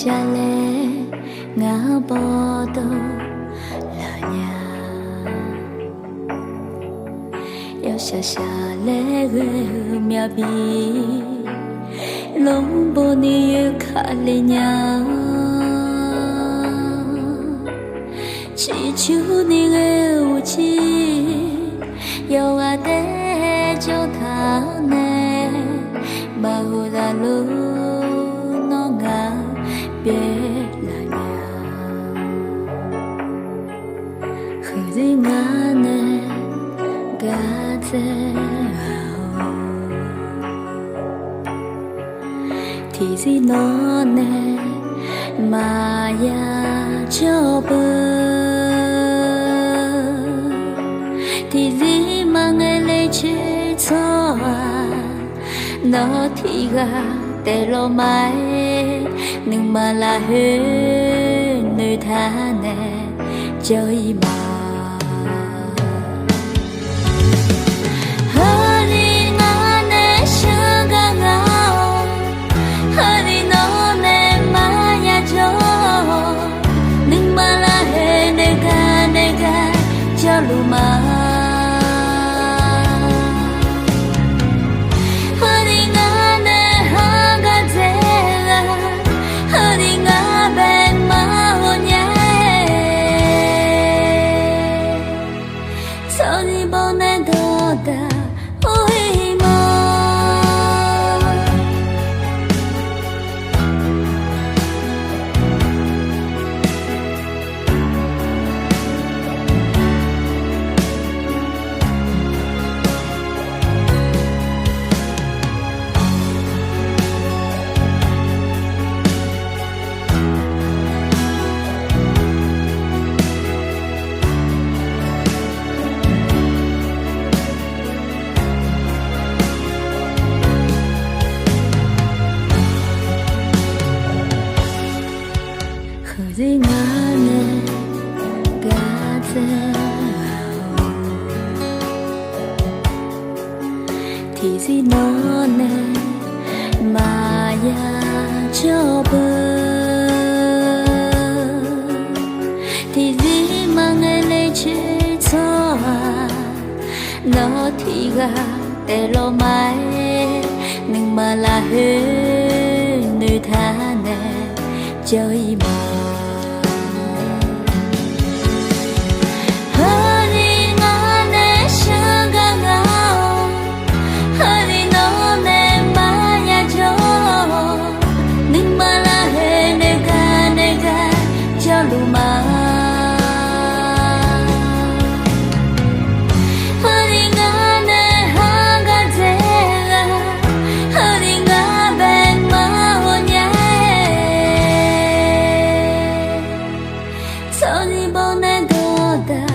ကြလဲငါပေါ်တော့လာညာရောက်ရှာရှာလဲမြပြီလုံးပေါ်နေခါလေးညာချီချူနေလေဦးချီရောက်ရတဲ့ကြောထားနဲ့မဟုတ်တာလို့နော်ငါ别来呀，可是我呢，该怎好？提起我呢，妈呀，就不。提起忙个来去错啊，那提个带落买。nhưng mà là hết nơi tha nè chơi mà hơi ngã nè sơ ga ngao hơi nó nè mà nhà cho nhưng mà là hết nơi ga cho lu mà Hỡi ngã nè gà dao thì gì nó nè mà ya cho bơ thì gì mà ngày lấy chơi cho nó thì gà để lo mãi nhưng mà là hết nơi tha nè chơi mà Sony bonne goda